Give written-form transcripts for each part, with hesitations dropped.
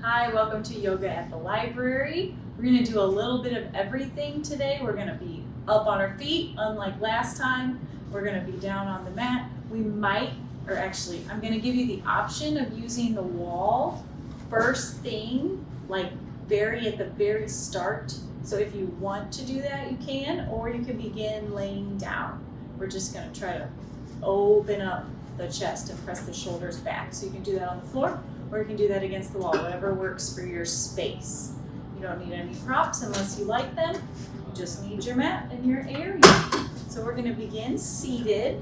Hi, welcome to Yoga at the Library. We're going to do a little bit of everything today. We're going to be up on our feet, unlike last time. We're going to be down on the mat. I'm going to give you the option of using the wall first thing, like at the very start. So if you want to do that, you can, or you can begin laying down. We're just going to try to open up the chest and press the shoulders back. So you can do that on the floor, or you can do that against the wall, whatever works for your space. You don't need any props unless you like them. You just need your mat and your area. So we're gonna begin seated.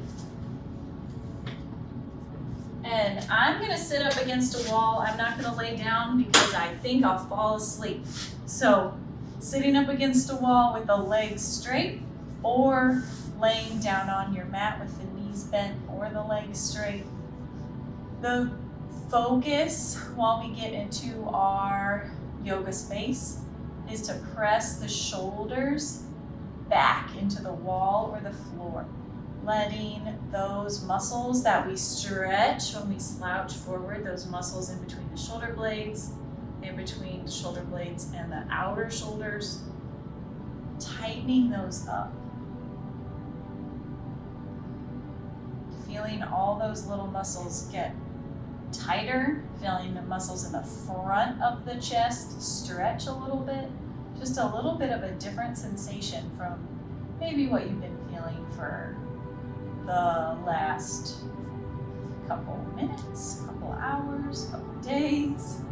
And I'm gonna sit up against a wall. I'm not gonna lay down because I think I'll fall asleep. So sitting up against a wall with the legs straight, or laying down on your mat with the knees bent or the legs straight. The focus while we get into our yoga space is to press the shoulders back into the wall or the floor, letting those muscles that we stretch when we slouch forward, those muscles in between the shoulder blades, in between the shoulder blades and the outer shoulders, tightening those up. Feeling all those little muscles get tighter, feeling the muscles in the front of the chest stretch a little bit, just a little bit of a different sensation from maybe what you've been feeling for the last couple minutes, couple hours, couple days.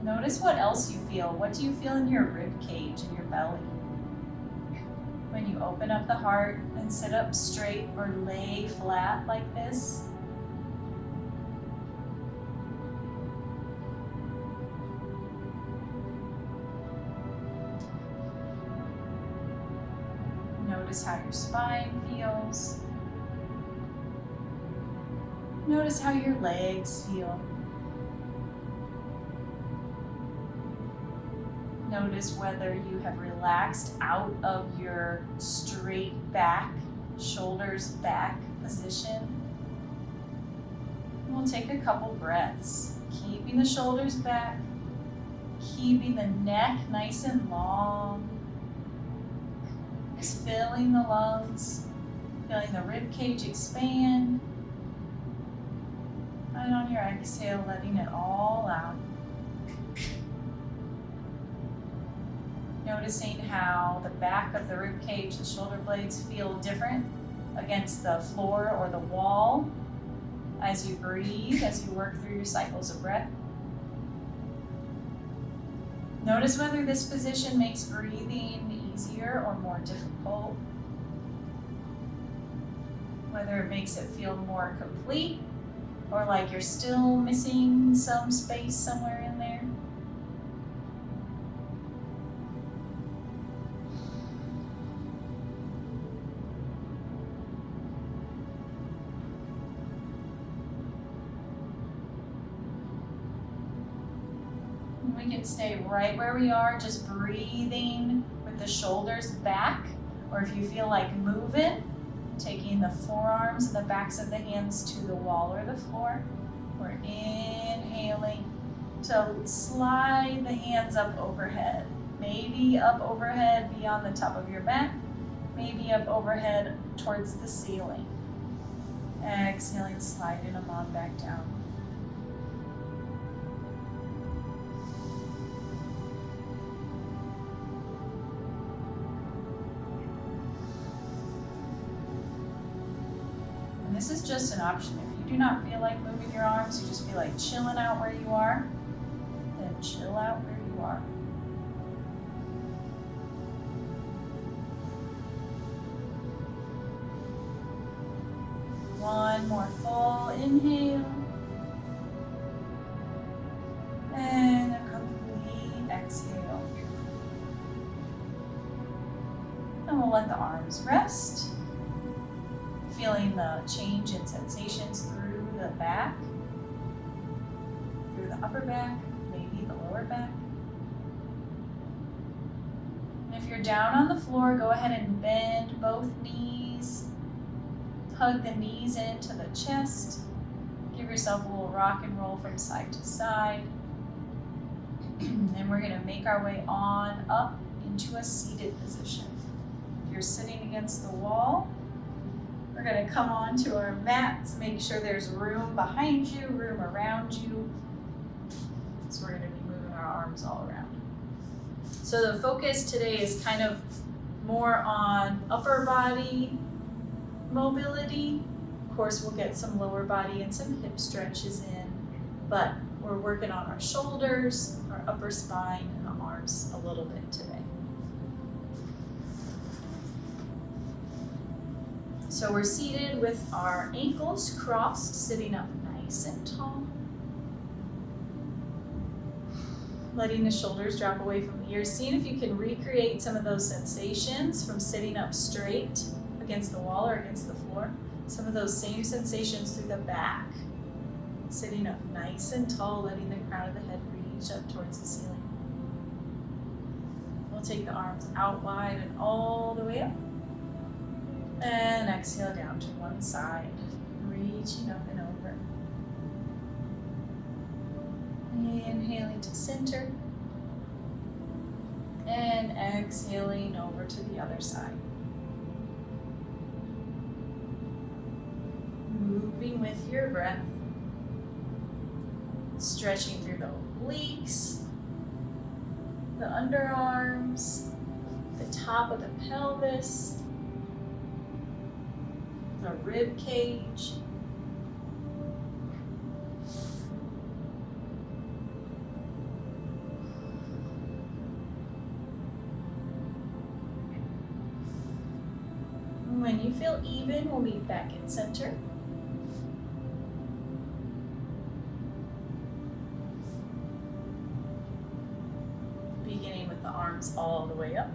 Notice what else you feel. What do you feel in your rib cage and your belly? When you open up the heart and sit up straight or lay flat like this. Notice how your spine feels. Notice how your legs feel. Notice whether you have relaxed out of your straight back, shoulders back position. We'll take a couple breaths, keeping the shoulders back, keeping the neck nice and long, just filling the lungs, feeling the rib cage expand, and on your exhale, letting it all out. Noticing how the back of the rib cage, the shoulder blades feel different against the floor or the wall as you breathe, as you work through your cycles of breath. Notice whether this position makes breathing easier or more difficult, whether it makes it feel more complete or like you're still missing some space somewhere in there. We can stay right where we are, just breathing with the shoulders back, or if you feel like moving, taking the forearms and the backs of the hands to the wall or the floor. We're inhaling to slide the hands up overhead, maybe up overhead beyond the top of your back, maybe up overhead towards the ceiling. Exhaling, sliding them on back down. This is just an option. If you do not feel like moving your arms, you just feel like chilling out where you are, then chill out where you are. One more full inhale. And a complete exhale. And we'll let the arms rest. Feeling the change in sensations through the back, through the upper back, maybe the lower back. And if you're down on the floor, go ahead and bend both knees. Hug the knees into the chest. Give yourself a little rock and roll from side to side. And we're going to make our way on up into a seated position. If you're sitting against the wall, we're going to come onto our mats, make sure there's room behind you, room around you. So we're going to be moving our arms all around. So the focus today is kind of more on upper body mobility. Of course, we'll get some lower body and some hip stretches in, but we're working on our shoulders, our upper spine, and the arms a little bit today. So we're seated with our ankles crossed, sitting up nice and tall. Letting the shoulders drop away from the ears. Seeing if you can recreate some of those sensations from sitting up straight against the wall or against the floor. Some of those same sensations through the back. Sitting up nice and tall, letting the crown of the head reach up towards the ceiling. We'll take the arms out wide and all the way up. And exhale down to one side, reaching up and over. Inhaling to center. And exhaling over to the other side. Moving with your breath. Stretching through the obliques, the underarms, the top of the pelvis, the rib cage. When you feel even, we'll meet back in center. Beginning with the arms all the way up.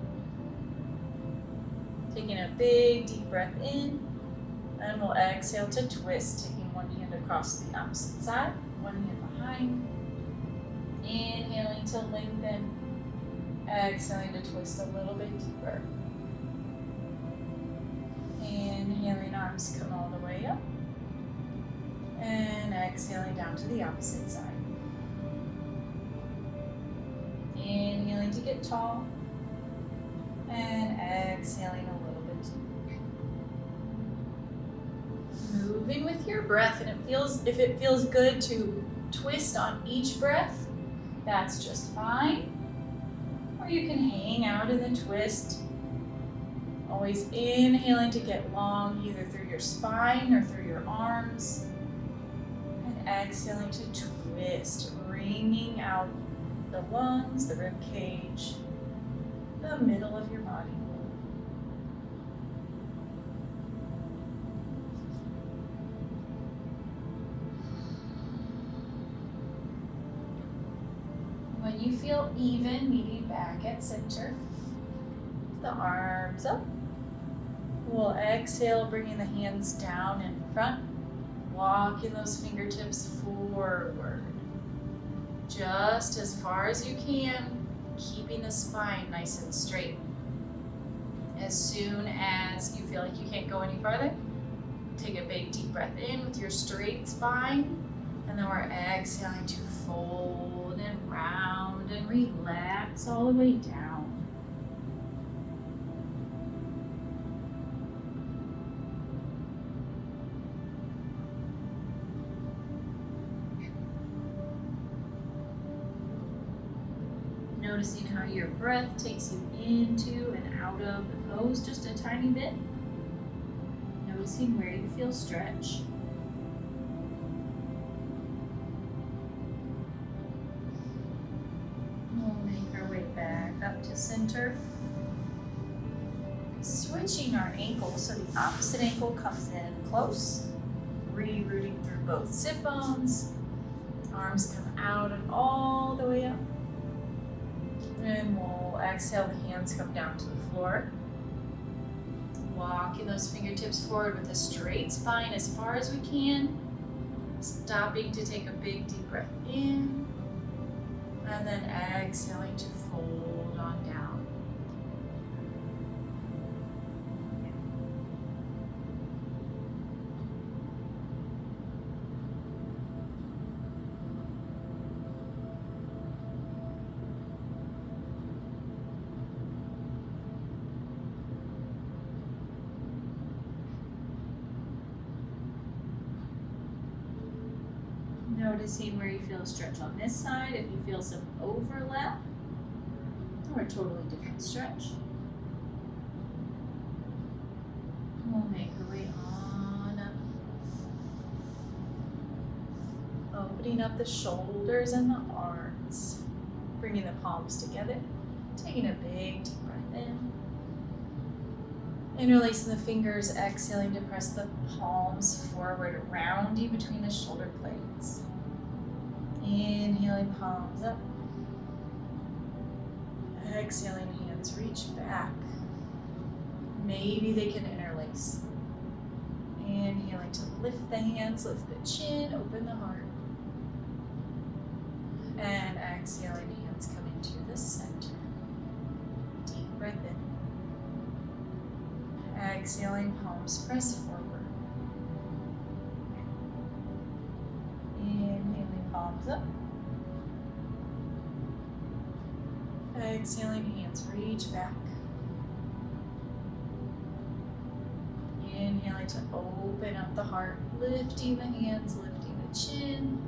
Taking a big deep breath in. And we'll exhale to twist, taking one hand across the opposite side, one hand behind. Inhaling to lengthen. Exhaling to twist a little bit deeper. Inhaling, arms come all the way up. And exhaling down to the opposite side. Inhaling to get tall. And exhaling a little bit deeper. Moving with your breath, and if it feels good to twist on each breath, that's just fine. Or you can hang out in the twist. Always inhaling to get long, either through your spine or through your arms. And exhaling to twist, wringing out the lungs, the rib cage, the middle of your body. When you feel even, meeting back at center, the arms up. We'll exhale, bringing the hands down in front, walking those fingertips forward. Just as far as you can, keeping the spine nice and straight. As soon as you feel like you can't go any farther, take a big deep breath in with your straight spine, and then we're exhaling to fold and round and relax all the way down. Noticing how your breath takes you into and out of the pose just a tiny bit. Noticing where you feel stretch. We'll make our way back up to center. Switching our ankles so the opposite ankle comes in close. Re-rooting through both sit bones. Arms come out and all the way up. And we'll exhale, the hands come down to the floor. Walking those fingertips forward with a straight spine as far as we can. Stopping to take a big deep breath in. And then exhaling to fold on down. Noticing where you feel a stretch on this side, if you feel some overlap or a totally different stretch. We'll make our way on up. Opening up the shoulders and the arms. Bringing the palms together. Taking a big deep breath in. Interlacing the fingers, exhaling to press the palms forward, rounding between the shoulder blades. Inhaling, palms up. Exhaling, hands reach back. Maybe they can interlace. Inhaling to lift the hands, lift the chin, open the heart. And exhaling, hands come into the center. Deep breath in. Exhaling, palms press forward. Inhaling, palms up. Exhaling, hands reach back. Inhaling to open up the heart, lifting the hands, lifting the chin.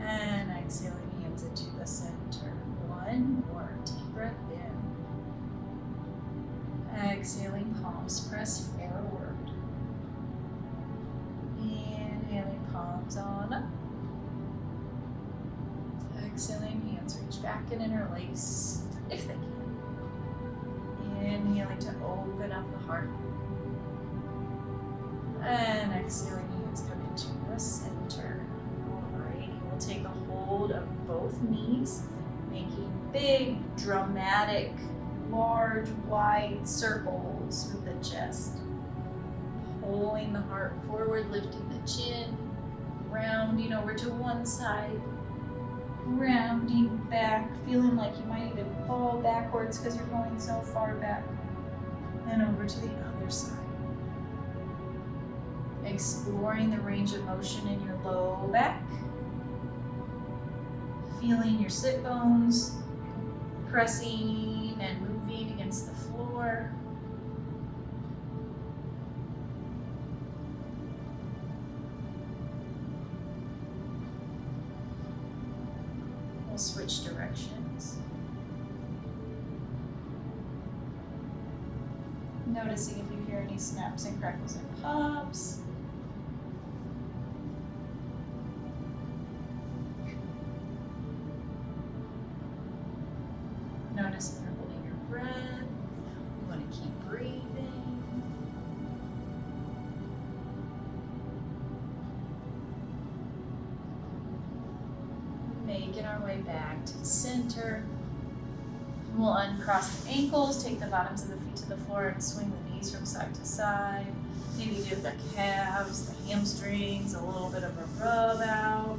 And exhaling, hands into the center. One more deep breath in. Exhaling, palms press forward. Inhaling, palms on up. Exhaling, hands reach back and interlace if they can. Inhaling to open up the heart. And exhaling, hands come into the center. Alrighty, we'll take a hold of both knees, making big, dramatic, large, wide circles with the chest. Pulling the heart forward, lifting the chin, rounding over to one side, rounding back, feeling like you might even fall backwards because you're going so far back, and over to the other side. Exploring the range of motion in your low back, feeling your sit bones pressing and moving against the floor. We'll switch directions. Noticing if you hear any snaps and crackles and pops. Notice if you're holding your breath. You want to keep breathing. Making our way back to the center. We'll uncross the ankles, take the bottoms of the feet to the floor and swing the knees from side to side. Maybe give the calves, the hamstrings, a little bit of a rub out.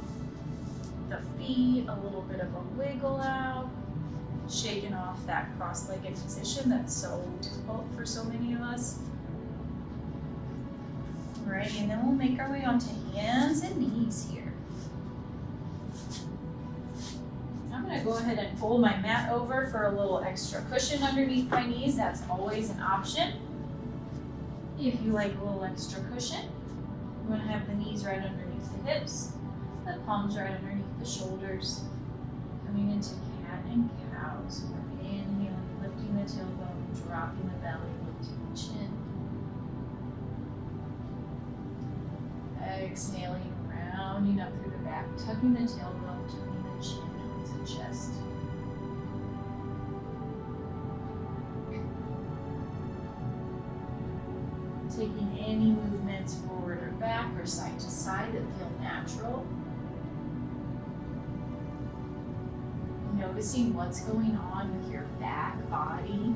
The feet, a little bit of a wiggle out. Shaking off that cross-legged position that's so difficult for so many of us. Right, and then we'll make our way onto hands and knees here. I'm going to go ahead and fold my mat over for a little extra cushion underneath my knees. That's always an option. If you like a little extra cushion, you want to have the knees right underneath the hips, the palms right underneath the shoulders. Coming into cat and cow. So we're inhaling, lifting the tailbone, dropping the belly, lifting the chin. Exhaling, rounding up through the back, tucking the tailbone, tucking the chin towards the chest. Taking any movements forward or back or side to side that feel natural. Noticing what's going on with your back body.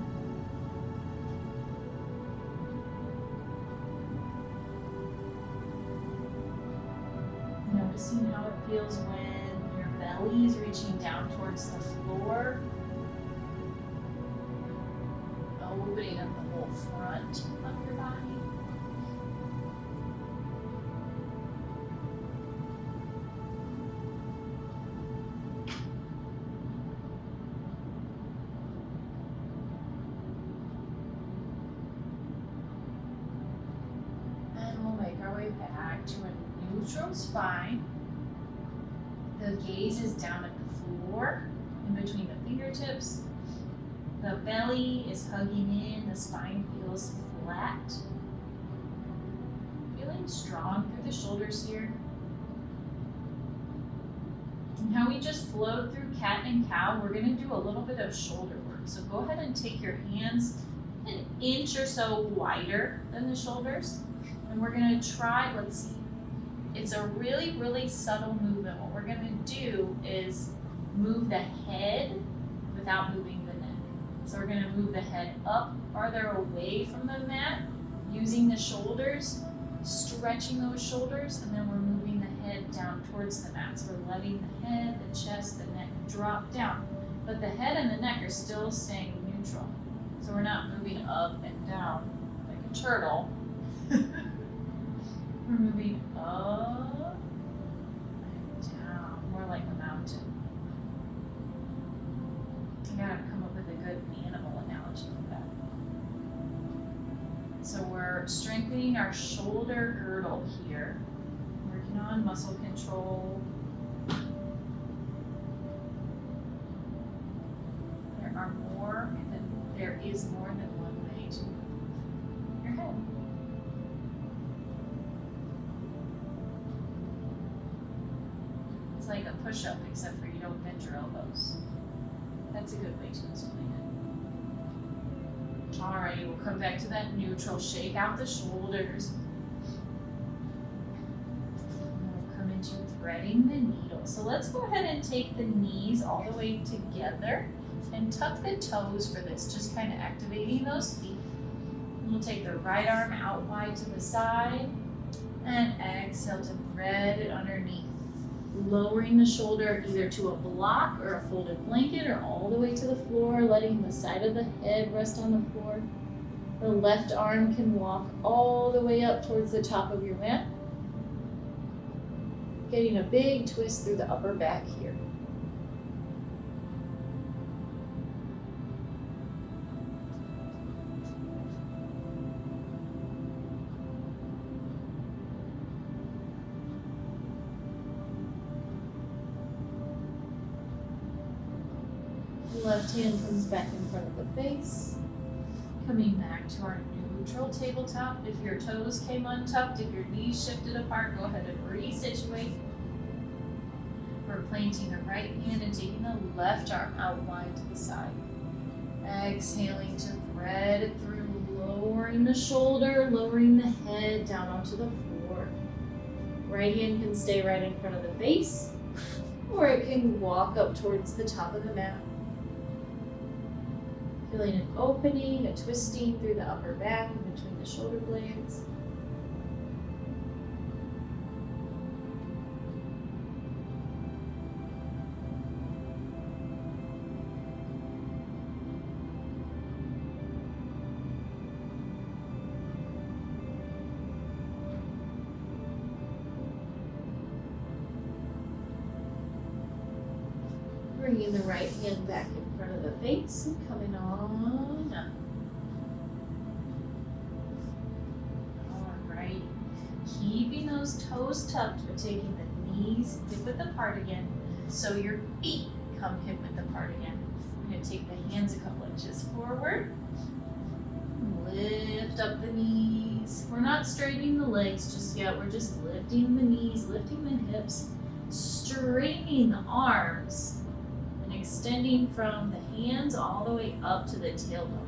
Noticing how it feels when your belly is reaching down towards the floor. Opening up the whole front of your body. And we'll make our way back to a neutral spine. The gaze is down at the floor, in between the fingertips. The belly is hugging in, the spine feels flat. Feeling strong through the shoulders here. And how we just flowed through cat and cow, we're gonna do a little bit of shoulder work. So go ahead and take your hands an inch or so wider than the shoulders. And we're gonna try, let's see, it's a really, really subtle movement. What we're gonna do is move the head without moving the neck. So we're gonna move the head up farther away from the mat, using the shoulders, stretching those shoulders, and then we're moving the head down towards the mat. So we're letting the head, the chest, the neck drop down. But the head and the neck are still staying neutral. So we're not moving up and down like a turtle. We're moving up and down, more like a mountain. I gotta come up with a good animal analogy for that. So we're strengthening our shoulder girdle here, working on muscle control. There is more than one way to move your head. It's like a push-up, except for you don't bend your elbows. That's a good way to explain it. All right, we'll come back to that neutral. Shake out the shoulders. And we'll come into threading the needle. So let's go ahead and take the knees all the way together and tuck the toes for this, just kind of activating those feet. And we'll take the right arm out wide to the side and exhale to thread it underneath. Lowering the shoulder either to a block or a folded blanket or all the way to the floor, letting the side of the head rest on the floor. The left arm can walk all the way up towards the top of your mat. Getting a big twist through the upper back here. Left hand comes back in front of the face. Coming back to our neutral tabletop. If your toes came untucked, if your knees shifted apart, go ahead and resituate. We're planting the right hand and taking the left arm out wide to the side. Exhaling to thread it through, lowering the shoulder, lowering the head down onto the floor. Right hand can stay right in front of the face, or it can walk up towards the top of the mat. Feeling an opening, a twisting through the upper back and between the shoulder blades. Bringing the right hand back in front of the face and coming on up. All right. Keeping those toes tucked, but taking the knees hip width apart again, so your feet come hip width apart again. I'm going to take the hands a couple inches forward. Lift up the knees. We're not straightening the legs just yet. We're just lifting the knees, lifting the hips, straightening the arms, extending from the hands all the way up to the tailbone.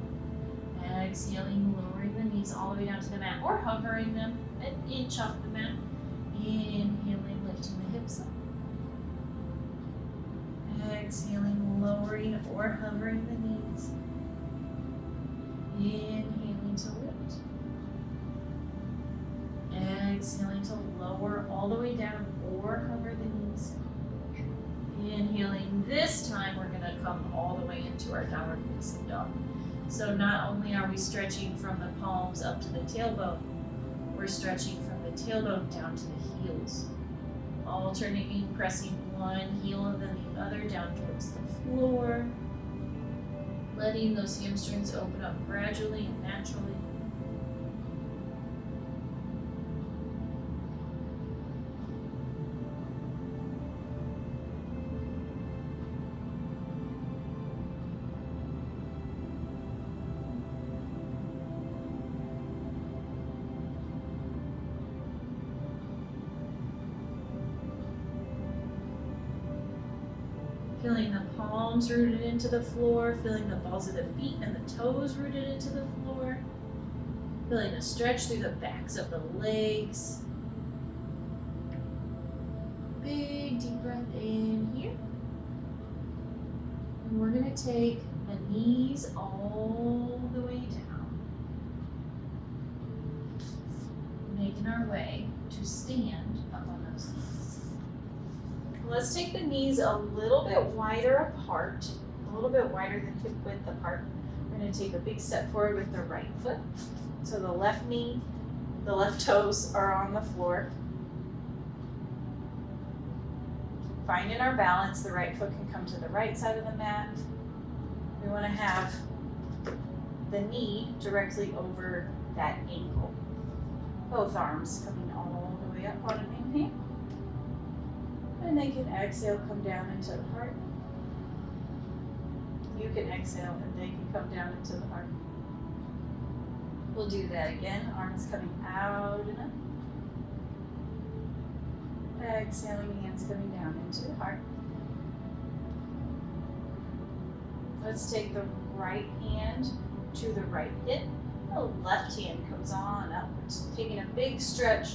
Exhaling, lowering the knees all the way down to the mat, or hovering them an inch off the mat. Inhaling, lifting the hips up. Exhaling, lowering or hovering the knees. Inhaling to lift. Exhaling to lower all the way down or hover the knees. Inhaling, this time we're going to come all the way into our downward facing dog. So not only are we stretching from the palms up to the tailbone, we're stretching from the tailbone down to the heels. Alternating, pressing one heel and then the other down towards the floor. Letting those hamstrings open up gradually and naturally. Feeling the palms rooted into the floor, feeling the balls of the feet and the toes rooted into the floor. Feeling a stretch through the backs of the legs. Big deep breath in here. And we're gonna take the knees all the way down. Making our way to stand up on those knees. Let's take the knees a little bit wider apart, a little bit wider than hip width apart. We're going to take a big step forward with the right foot. So the left knee, the left toes are on the floor. Finding our balance, the right foot can come to the right side of the mat. We want to have the knee directly over that ankle. Both arms coming all the way up on an inhale. And they can exhale, come down into the heart. You can exhale and they can come down into the heart. We'll do that again. Arms coming out and up. Exhaling, hands coming down into the heart. Let's take the right hand to the right hip. The left hand goes on upwards. Taking a big stretch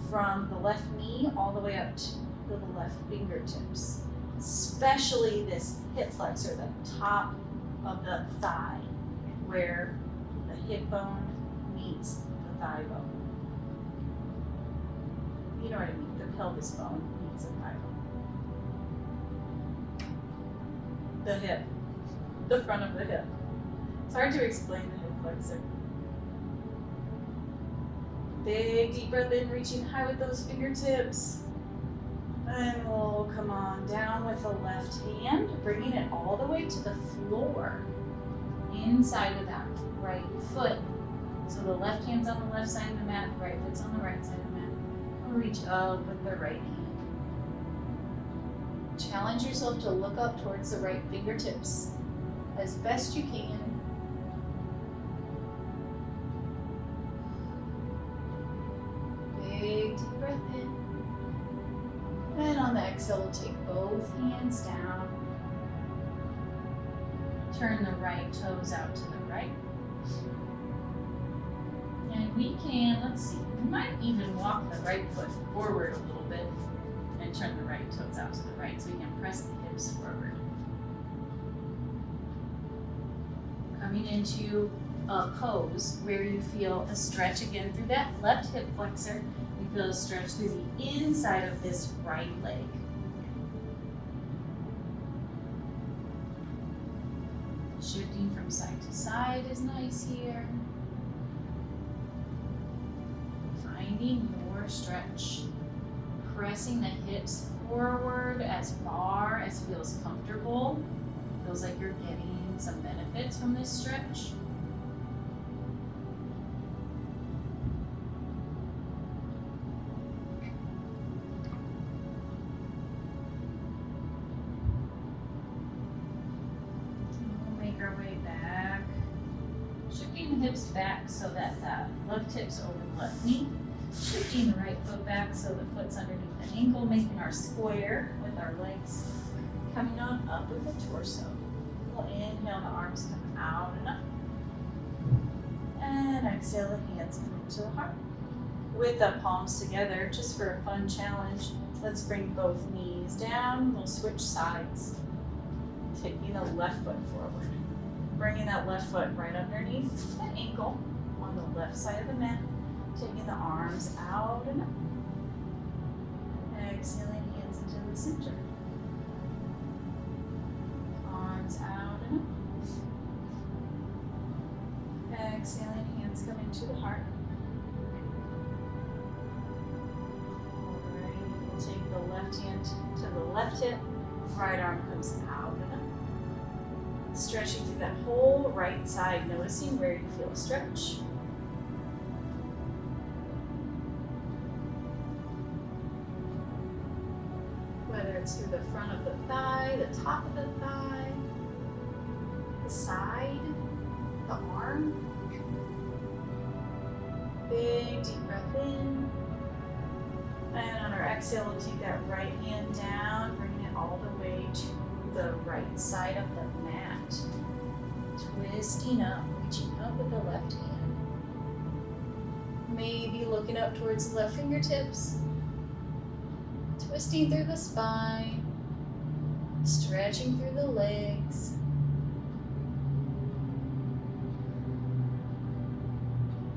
from the left knee all the way up to the left fingertips, especially this hip flexor, the top of the thigh, where the hip bone meets the thigh bone. You know what I mean? The pelvis bone meets the thigh bone. The hip, the front of the hip. It's hard to explain the hip flexor. Big deep breath in, reaching high with those fingertips. And we'll come on down with the left hand, bringing it all the way to the floor, inside of that right foot. So the left hand's on the left side of the mat, the right foot's on the right side of the mat. We'll reach up with the right hand. Challenge yourself to look up towards the right fingertips as best you can. Big deep breath in. And on the exhale, we'll take both hands down. Turn the right toes out to the right. And we can, let's see, we might even walk the right foot forward a little bit and turn the right toes out to the right so we can press the hips forward. Coming into a pose where you feel a stretch again through that left hip flexor. You feel a stretch through the inside of this right leg. Shifting from side to side is nice here. Finding your stretch. Pressing the hips forward as far as feels comfortable. Feels like you're getting some benefits from this stretch. Our way back, shifting the hips back so that the left hip's over the left knee, shifting the right foot back so the foot's underneath the ankle, making our square with our legs coming on up with the torso. We'll inhale, the arms come out and up, and exhale, the hands come into the heart. With the palms together, just for a fun challenge, let's bring both knees down. We'll switch sides, taking the left foot forward. Bringing that left foot right underneath the ankle on the left side of the mat. Taking the arms out and up. Exhaling, hands into the center. Arms out and up. Exhaling, hands come into the heart. Alright, we'll take the left hand to the left hip. Right arm comes out and up. Stretching through that whole right side, noticing where you feel a stretch. Whether it's through the front of the thigh, the top of the thigh, the side, the arm. Big deep breath in. And on our exhale, we'll take that right hand down, bringing it all the way to the right side of the mat. Twisting up, reaching up with the left hand. Maybe looking up towards the left fingertips. Twisting through the spine. Stretching through the legs.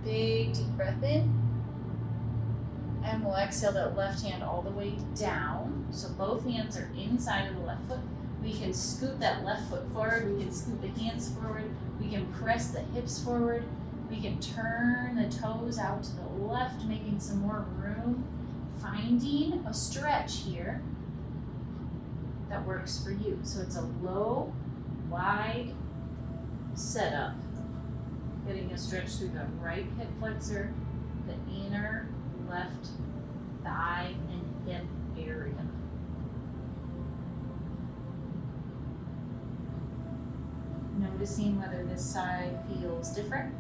Big deep breath in. And we'll exhale that left hand all the way down. So both hands are inside of the left foot. We can scoot that left foot forward. We can scoot the hands forward. We can press the hips forward. We can turn the toes out to the left, making some more room. Finding a stretch here that works for you. So it's a low, wide setup. Getting a stretch through the right hip flexor, the inner left thigh and hip area. Noticing whether this side feels different,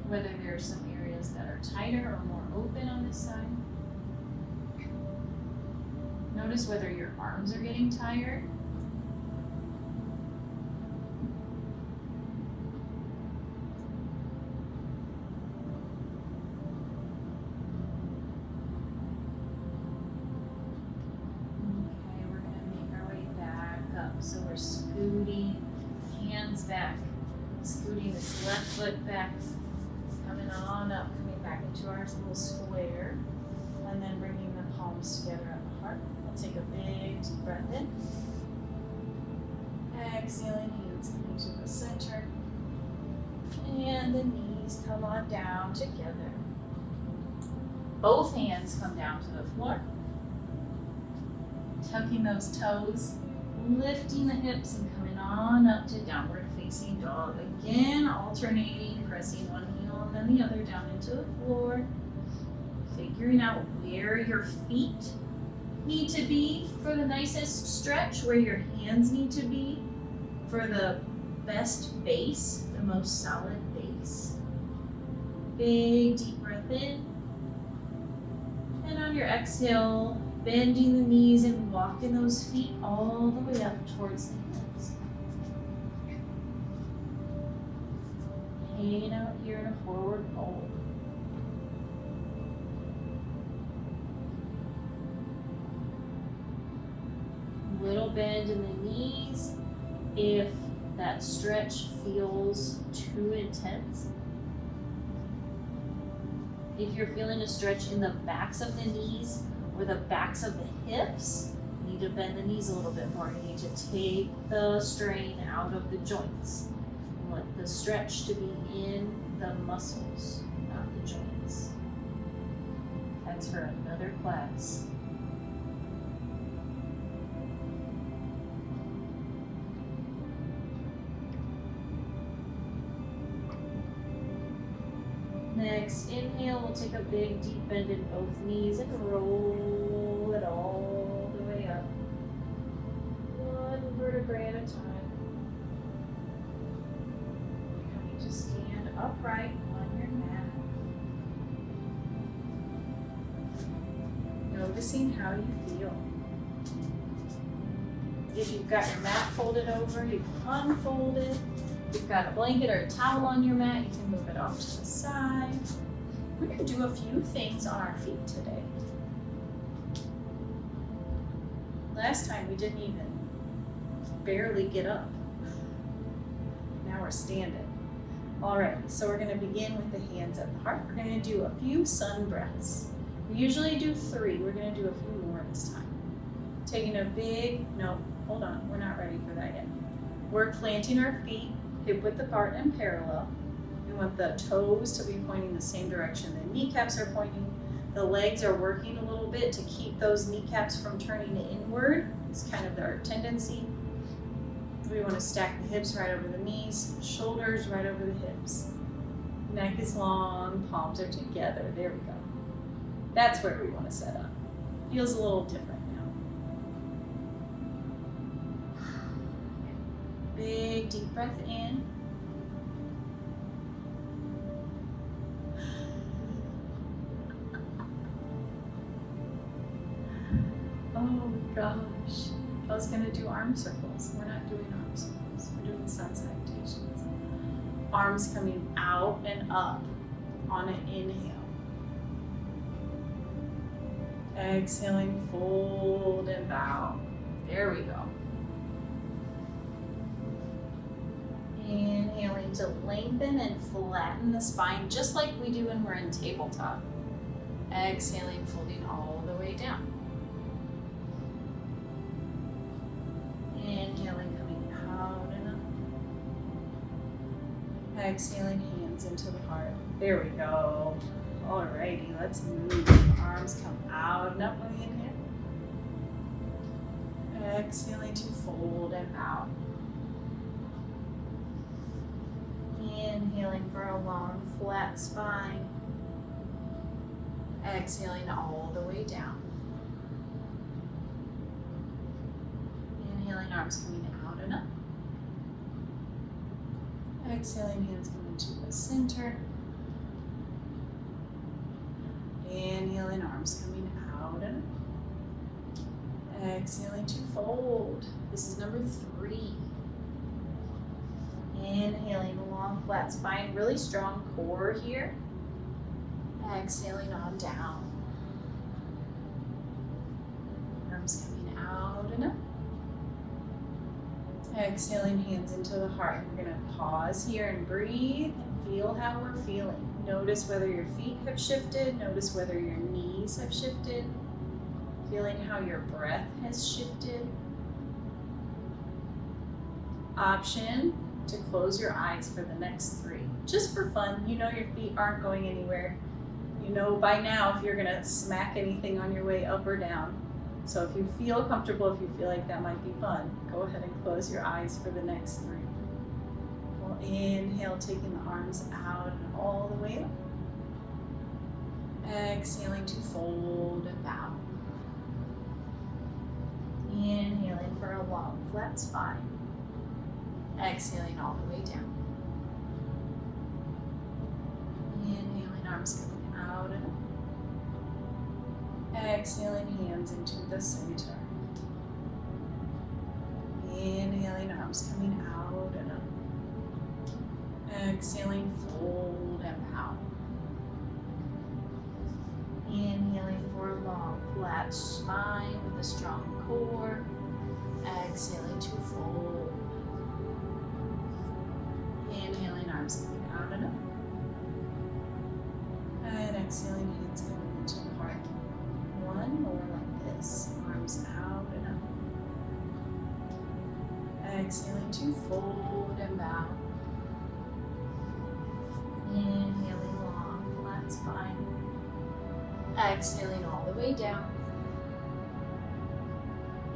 whether there are some areas that are tighter or more open on this side. Notice whether your arms are getting tired. So we're scooting hands back, scooting this left foot back, coming on up, coming back into our little square, and then bringing the palms together at the heart. We'll take a big deep breath in. Exhaling, hands coming to the center. And the knees come on down together. Both hands come down to the floor. Tucking those toes. Lifting the hips and coming on up to downward facing dog. Again, alternating, pressing one heel and then the other down into the floor. Figuring out where your feet need to be for the nicest stretch, where your hands need to be for the best base, the most solid base. Big deep breath in. And on your exhale, bending the knees and walking those feet all the way up towards the hands. Hanging out here in a forward fold. Little bend in the knees if that stretch feels too intense. If you're feeling a stretch in the backs of the knees, or the backs of the hips, you need to bend the knees a little bit more. You need to take the strain out of the joints. And let the stretch to be in the muscles, not the joints. That's for another class. Next inhale, we'll take a big deep bend in both knees and roll it all the way up. One vertebrae at a time. Coming to stand upright on your mat. Noticing how you feel. If you've got your mat folded over, you can unfold it. If you've got a blanket or a towel on your mat, you can move it off to the side. We're going to do a few things on our feet today. Last time we didn't even barely get up. Now we're standing. All right, so we're going to begin with the hands at the heart. We're going to do a few sun breaths. We usually do 3. We're going to do a few more this time. Taking a big, no, hold on, we're not ready for that yet. We're planting our feet hip width apart and parallel. We want the toes to be pointing the same direction. The kneecaps are pointing. The legs are working a little bit to keep those kneecaps from turning inward. It's kind of our tendency. We want to stack the hips right over the knees, shoulders right over the hips. Neck is long, palms are together. There we go. That's where we want to set up. Feels a little different now. Big deep breath in. Oh gosh. I was gonna do arm circles. We're not doing arm circles. We're doing sun salutations. Arms coming out and up on an inhale. Exhaling, fold and bow. There we go. Inhaling to lengthen and flatten the spine, just like we do when we're in tabletop. Exhaling, folding all the way down. Inhaling, coming out and up. Exhaling, hands into the heart. There we go. Alrighty, let's move. Arms come out and up on the inhale. Exhaling to fold and bow. Inhaling for a long, flat spine. Exhaling all the way down. Inhaling, arms coming out and up. Exhaling, hands coming to the center. Inhaling, arms coming out and up. Exhaling to fold. This is number 3. Inhaling, a long flat spine, really strong core here. Exhaling on down. Arms coming out and up. Exhaling, hands into the heart. We're going to pause here and breathe and feel how we're feeling. Notice whether your feet have shifted. Notice whether your knees have shifted. Feeling how your breath has shifted. Option to close your eyes for the next 3. Just for fun. You know your feet aren't going anywhere. You know by now if you're going to smack anything on your way up or down. So if you feel comfortable, if you feel like that might be fun, go ahead and close your eyes for the next 3. We'll inhale, taking the arms out and all the way up. Exhaling to fold and bow. Inhaling for a long, flat spine. Exhaling all the way down. Inhaling, arms coming out and up. Exhaling, hands into the center. Inhaling, arms coming out and up. Exhaling, fold and bow. Inhaling for a long, flat spine with a strong core. Exhaling to fold. Inhaling, arms coming out and up. And exhaling, hands coming into the heart. One more like this. Arms out and up. Exhaling to fold and bow. Inhaling, long, flat spine. Exhaling all the way down.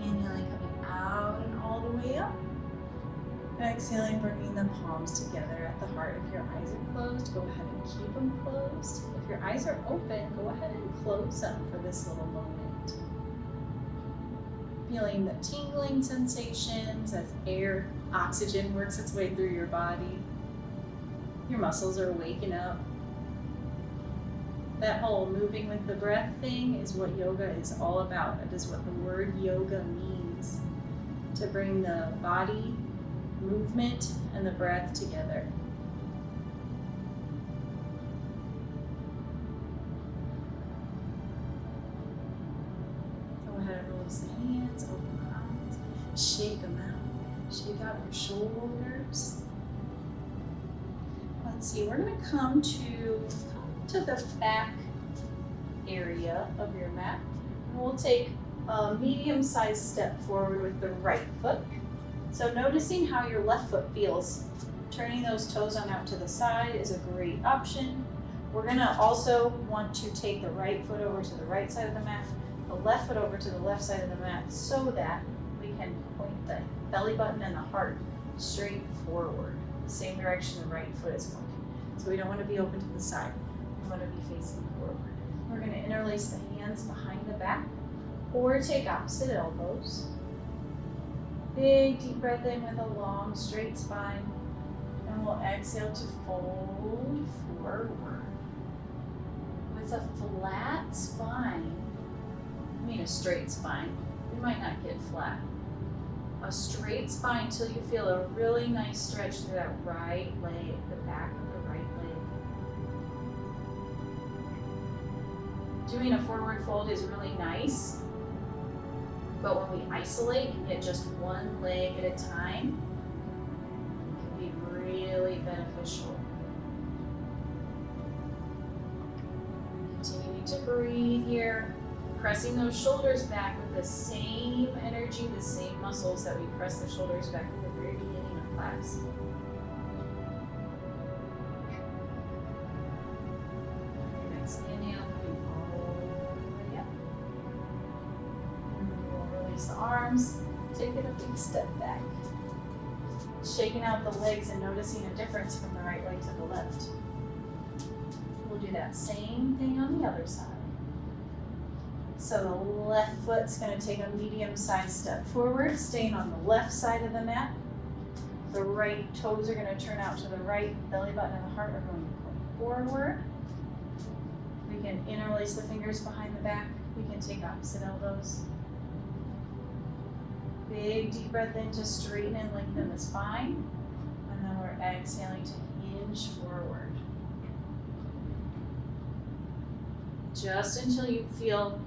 Inhaling, coming out and all the way up. Exhaling, bringing the palms together at the heart. If your eyes are closed, go ahead and keep them closed. If your eyes are open, go ahead and close them for this little moment. Feeling the tingling sensations as air, oxygen works its way through your body. Your muscles are waking up. That whole moving with the breath thing is what yoga is all about. It is what the word yoga means. To bring the body, movement, and the breath together. Go ahead and release the hands, open the eyes, shake them out. Shake out your shoulders. Let's see, we're going to come to the back area of your mat. And we'll take a medium-sized step forward with the right foot. So noticing how your left foot feels. Turning those toes on out to the side is a great option. We're going to also want to take the right foot over to the right side of the mat, the left foot over to the left side of the mat, so that we can point the belly button and the heart straight forward, the same direction the right foot is pointing. So we don't want to be open to the side. We want to be facing forward. We're going to interlace the hands behind the back or take opposite elbows. Big deep breath in with a long straight spine. And we'll exhale to fold forward. With a flat spine, I mean a straight spine, we might not get flat. a straight spine till you feel a really nice stretch through that right leg, the back of the right leg. Doing a forward fold is really nice, but when we isolate and get just one leg at a time, it can be really beneficial. Continuing to breathe here, pressing those shoulders back with the same energy, the same muscles that we press the shoulders back at the very beginning of class. Next inhale, coming all the way up. And we'll release the arms, take it a big step back. Shaking out the legs and noticing a difference from the right leg to the left. We'll do that same thing on the other side. So the left foot's going to take a medium-sized step forward, staying on the left side of the mat. The right toes are going to turn out to the right, belly button and the heart are going to point forward. We can interlace the fingers behind the back. We can take opposite elbows. Big deep breath in to straighten and lengthen the spine. And then we're exhaling to hinge forward. Just until you feel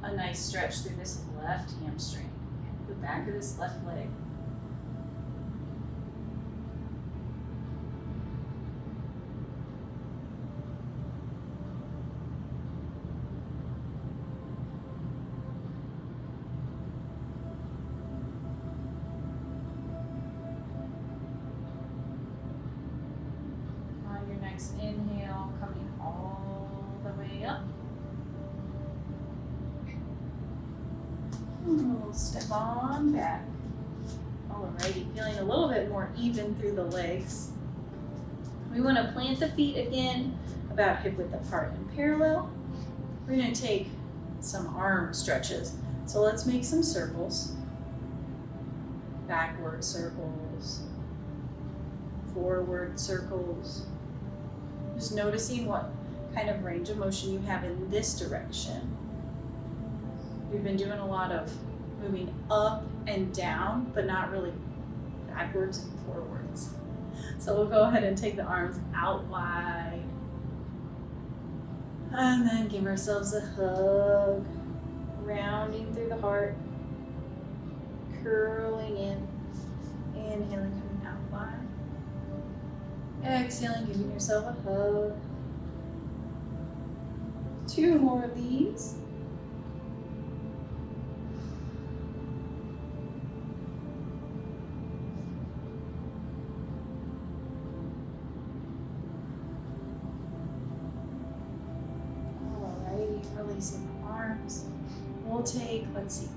a nice stretch through this left hamstring, the back of this left leg. On your next inhale, coming all the way up. We'll step on back. Alrighty, feeling a little bit more even through the legs. We want to plant the feet again, about hip width apart and parallel. We're going to take some arm stretches. So let's make some circles. Backward circles. Forward circles. Just noticing what kind of range of motion you have in this direction. We've been doing a lot of moving up and down, but not really backwards and forwards. So we'll go ahead and take the arms out wide. And then give ourselves a hug, rounding through the heart, curling in, inhaling, coming out wide. Exhaling, giving yourself a hug. 2 more of these. Releasing the arms. We'll take, let's see,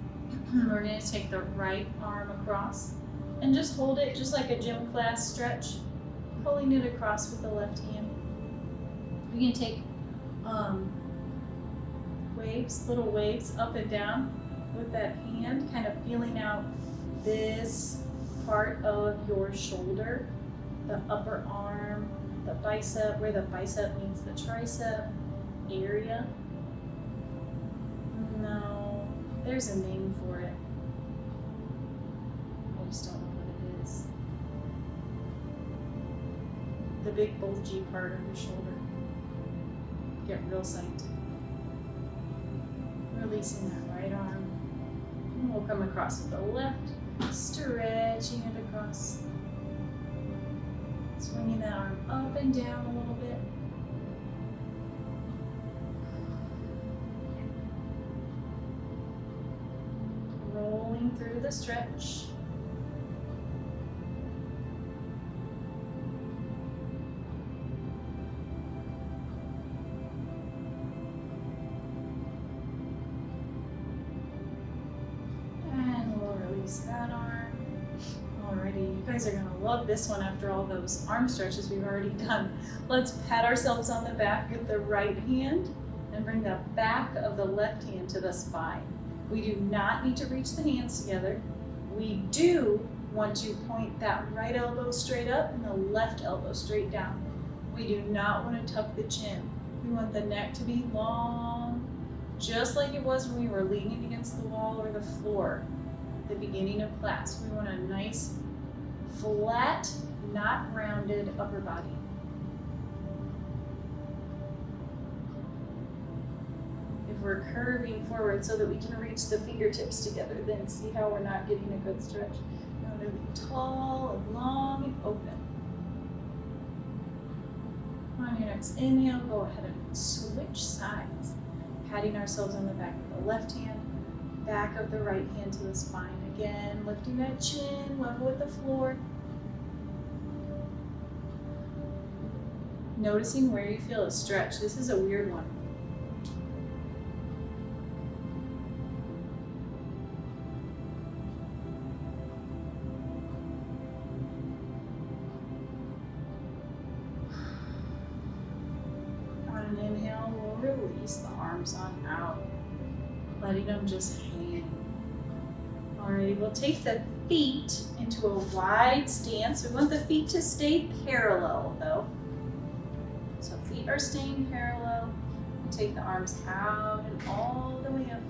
we're going to take the right arm across and just hold it just like a gym class stretch, pulling it across with the left hand. We can take waves, little waves up and down with that hand, kind of feeling out this part of your shoulder, the upper arm, the bicep, where the bicep meets the tricep area. No, there's a name for it. I just don't know what it is. The big bulgy part of your shoulder. Get real scientific. Releasing that right arm. And we'll come across with the left, stretching it across. Swinging that arm up and down a little bit. Rolling through the stretch. And we'll release that arm. Alrighty, you guys are gonna love this one after all those arm stretches we've already done. Let's pat ourselves on the back with the right hand and bring the back of the left hand to the spine. We do not need to reach the hands together. We do want to point that right elbow straight up and the left elbow straight down. We do not want to tuck the chin. We want the neck to be long, just like it was when we were leaning against the wall or the floor. at the beginning of class. We want a nice, flat, not rounded upper body. If we're curving forward so that we can reach the fingertips together, then see how we're not getting a good stretch. We want to be tall and long and open. On your next inhale, go ahead and switch sides. Patting ourselves on the back of the left hand, back of the right hand to the spine. Again, lifting that chin, level with the floor. Noticing where you feel a stretch. This is a weird one. On an inhale, we'll release the arms on out, letting them just hang. Alrighty, we'll take the feet into a wide stance. We want the feet to stay parallel though. So feet are staying parallel. We'll take the arms out and all the way up.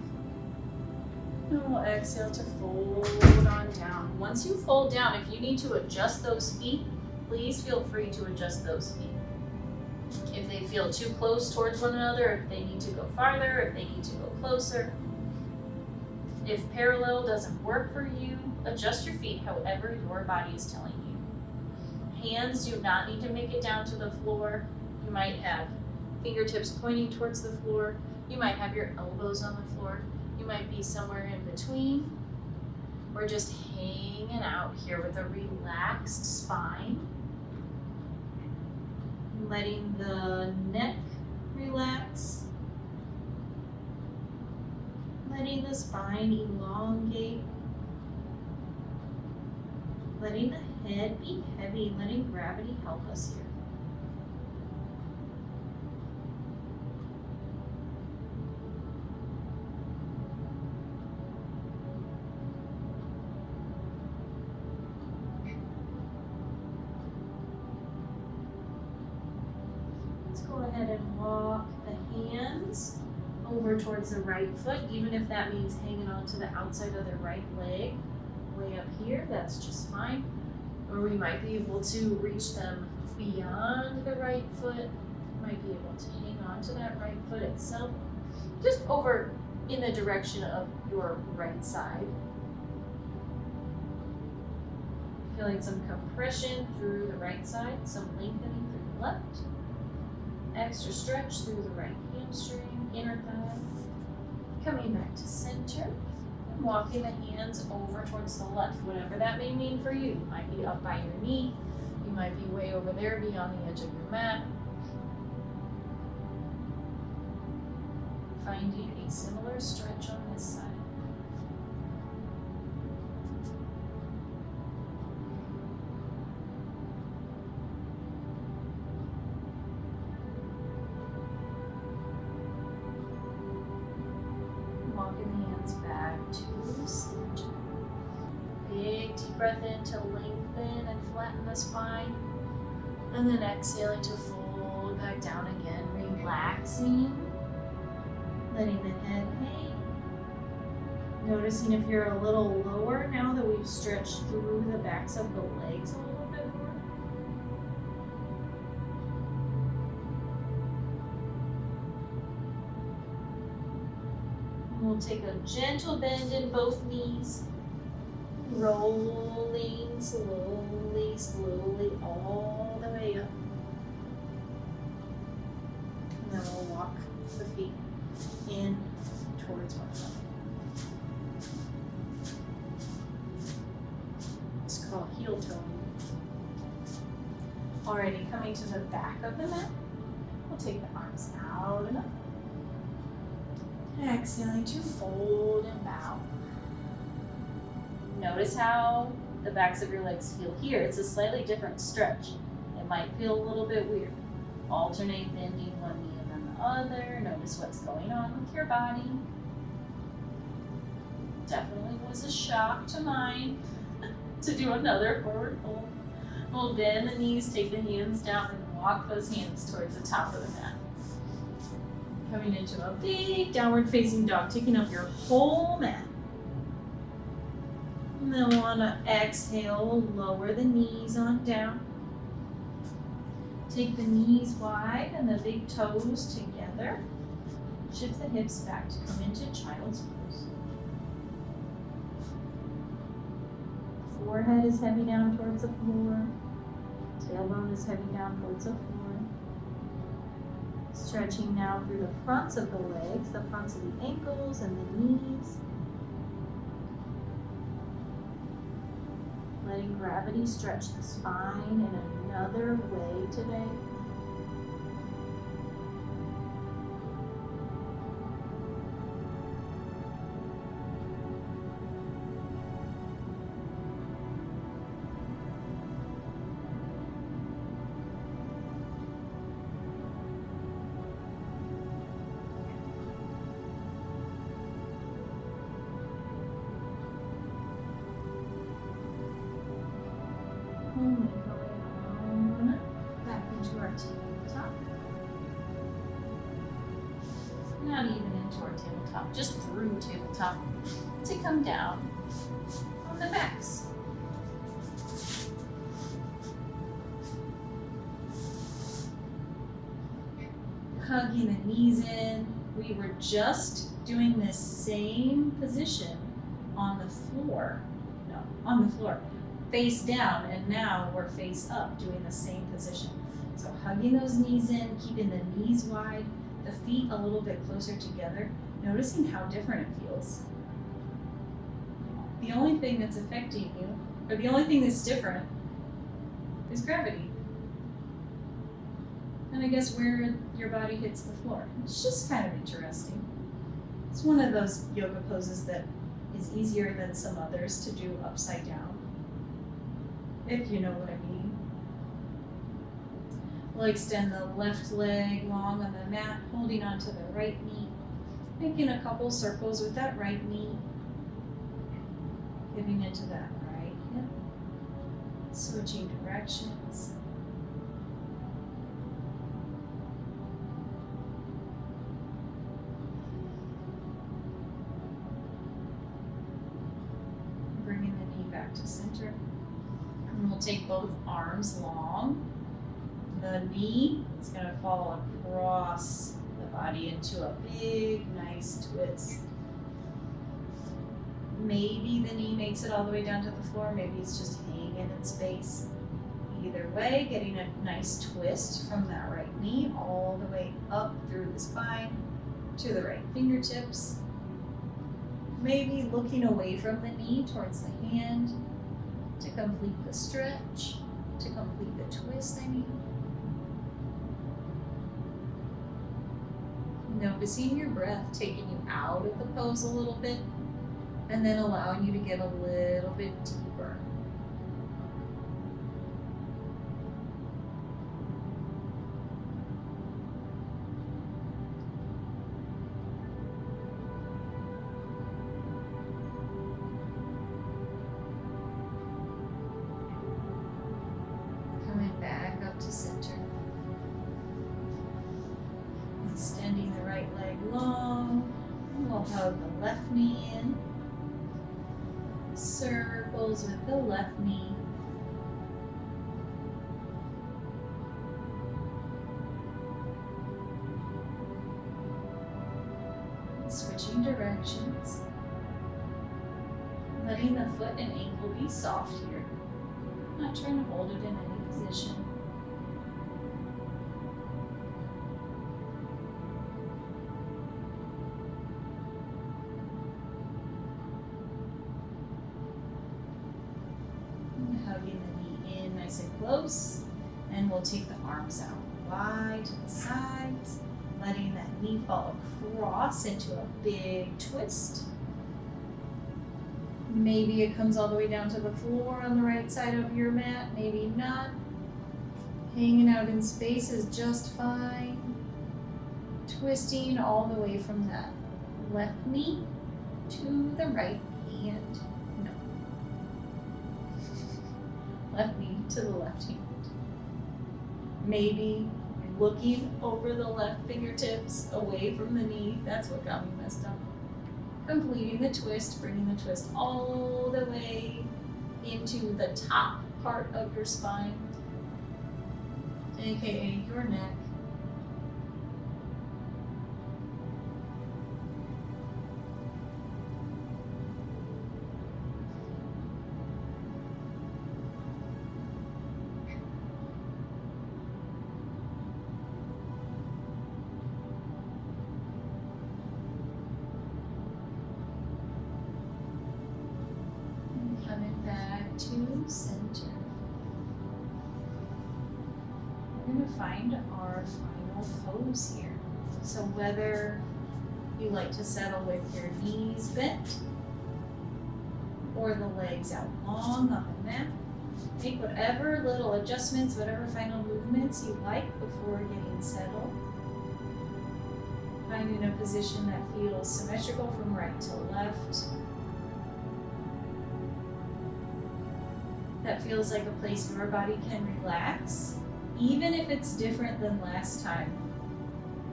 And we'll exhale to fold on down. Once you fold down, if you need to adjust those feet, please feel free to adjust those feet. If they feel too close towards one another, if they need to go farther, if they need to go closer. If parallel doesn't work for you, adjust your feet however your body is telling you. Hands do not need to make it down to the floor. You might have fingertips pointing towards the floor. You might have your elbows on the floor. You might be somewhere in between. We're just hanging out here with a relaxed spine. Letting the neck relax. Letting the spine elongate. Letting the head be heavy, letting gravity help us here. Let's go ahead and walk the hands over towards the right foot, even if that means hanging on to the outside of the right leg. Way up here, that's just fine. Or we might be able to reach them beyond the right foot. Might be able to hang on to that right foot itself, just over in the direction of your right side. Feeling some compression through the right side, some lengthening through the left. Extra stretch through the right hamstring, inner thigh. Coming back to center and walking the hands over towards the left, whatever that may mean for you. You might be up by your knee. You might be way over there beyond the edge of your mat. Finding a similar stretch on this side. Walking the hands back to center. Big deep breath in to lengthen and flatten the spine. And then exhaling to fold back down again, relaxing. Letting the head hang. Noticing if you're a little lower now that we've stretched through the backs of the legs a little bit more. We'll take a gentle bend in both knees, rolling slowly, slowly all the way up. And then we'll walk the feet in towards one another. It's called heel toeing. Alrighty, coming to the back of the mat, we'll take the arms out and up. Exhaling to fold and bow. Notice how the backs of your legs feel here. It's a slightly different stretch. It might feel a little bit weird. Alternate bending one knee and then the other. Notice what's going on with your body. Definitely was a shock to mine to do another forward fold. We'll bend the knees, take the hands down, and walk those hands towards the top of the mat. Coming into a big downward facing dog, taking up your whole mat. And then we'll want to exhale, lower the knees on down. Take the knees wide and the big toes together. Shift the hips back to come into child's pose. Forehead is heavy down towards the floor. Tailbone is heavy down towards the floor. Stretching now through the fronts of the legs, the fronts of the ankles and the knees. Letting gravity stretch the spine in another way today. Back into our tabletop. Not even into our tabletop, just through tabletop to come down on the backs. Hugging the knees in. We were just doing this same position on the floor. No, on the floor. Face down, and now we're face up doing the same position. So hugging those knees in, keeping the knees wide, the feet a little bit closer together, noticing how different it feels. The only thing that's affecting you, or the only thing that's different, is gravity. And I guess where your body hits the floor. It's just kind of interesting. It's one of those yoga poses that is easier than some others to do upside down, if you know what I mean. We'll extend the left leg long on the mat, holding onto the right knee, making a couple circles with that right knee, giving into that right hip, switching directions. Bringing the knee back to center. And we'll take both arms long. The knee is going to fall across the body into a big, nice twist. Maybe the knee makes it all the way down to the floor. Maybe it's just hanging in space. Either way, getting a nice twist from that right knee all the way up through the spine to the right fingertips. Maybe looking away from the knee towards the hand to complete the stretch, to complete the twist, I mean. Noticing your breath taking you out of the pose a little bit and then allowing you to get a little bit deeper. Coming back up to center. Extending the right leg long. We'll hug the left knee in. Circles with the left knee. Switching directions. Letting the foot and ankle be soft here. Not trying to hold it in any position. Hugging the knee in nice and close, and we'll take the arms out wide to the sides, letting that knee fall across into a big twist. Maybe it comes all the way down to the floor on the right side of your mat, maybe not. Hanging out in space is just fine. Twisting all the way from that left knee to the right hand. Left knee to the left hand. Maybe looking over the left fingertips away from the knee. That's what got me messed up. Completing the twist, bringing the twist all the way into the top part of your spine, aka your neck. Coming back to center. We're going to find our final pose here. So whether you like to settle with your knees bent or the legs out long on the mat, make whatever little adjustments, whatever final movements you like before getting settled. Finding a position that feels symmetrical from right to left. That feels like a place your body can relax, even if it's different than last time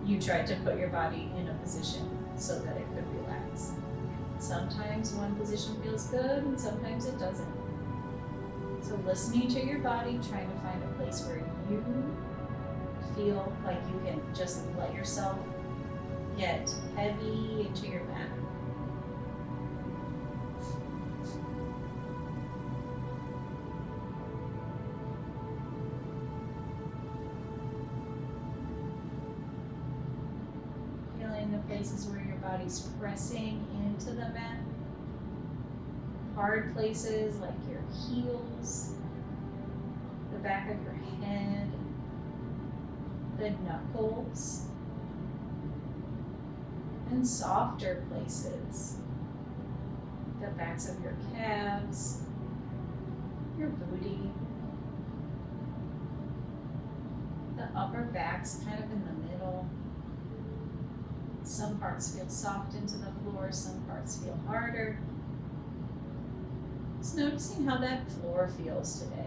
you tried to put your body in a position so that it could relax. Sometimes one position feels good and sometimes it doesn't. So listening to your body, trying to find a place where you feel like you can just let yourself get heavy into your mat. The places where your body's pressing into the mat. Hard places like your heels, the back of your head, the knuckles, and softer places, the backs of your calves, your booty, the upper back's kind of in the middle. Some parts feel soft into the floor, some parts feel harder. Just noticing how that floor feels today.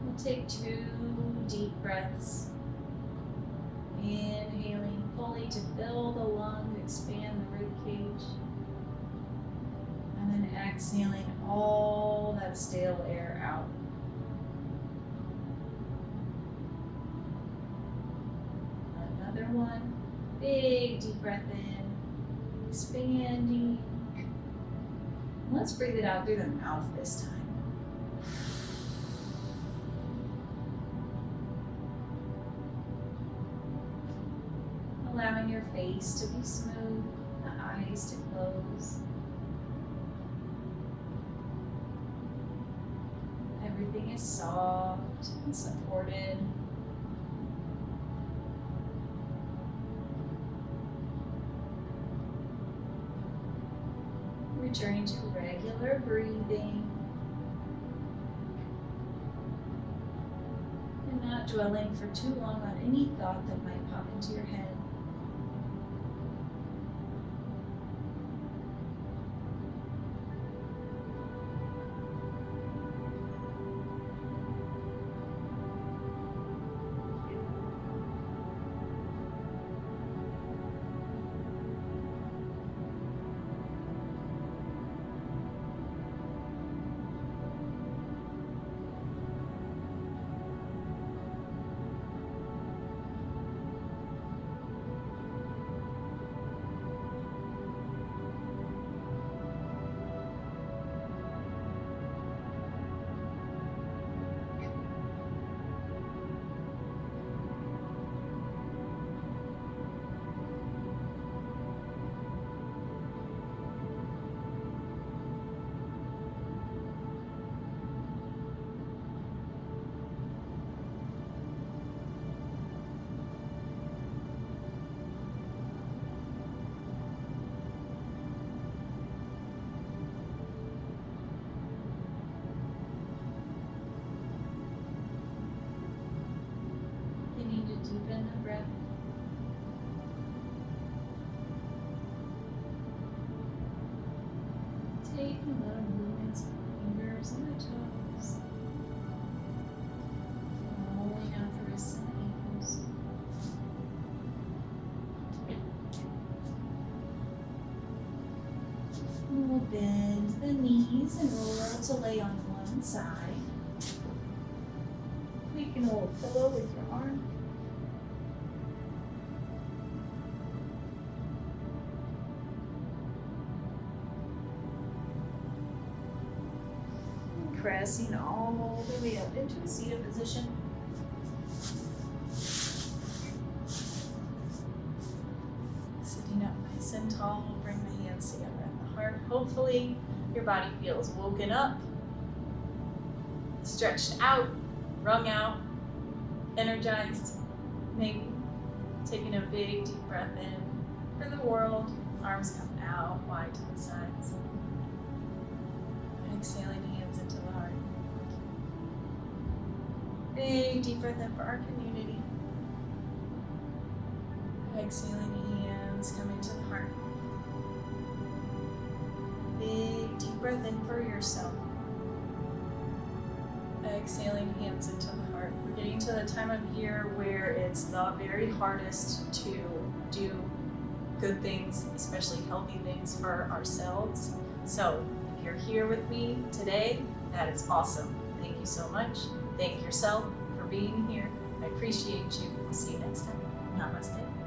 We'll take 2 deep breaths. Inhaling fully to fill the lung, expand the rib cage. And then exhaling all that stale air out. Another one. Big deep breath in, expanding. Let's breathe it out through the mouth this time. Allowing your face to be smooth, the eyes to close. Everything is soft and supported. Returning to regular breathing. And not dwelling for too long on any thought that might pop into your head. Making a lot of movements with my fingers and my toes. Rolling out the wrists and the ankles. And we'll bend the knees and roll to lay on one side. You can hold a pillow with your arm. And pressing all the way up into a seated position. Sitting up nice and tall, we'll bring the hands together at the heart. Hopefully your body feels woken up, stretched out, wrung out, energized, maybe taking a big deep breath in for the world, arms come out wide to the sides. Exhaling, hands into the heart. Big deep breath in for our community. Exhaling, hands coming to the heart. Big deep breath in for yourself. Exhaling, hands into the heart. We're getting to the time of year where it's the very hardest to do good things, especially healthy things for ourselves. So if you're here with me today, that is awesome. Thank you so much. Thank yourself for being here. I appreciate you. We'll see you next time. Namaste.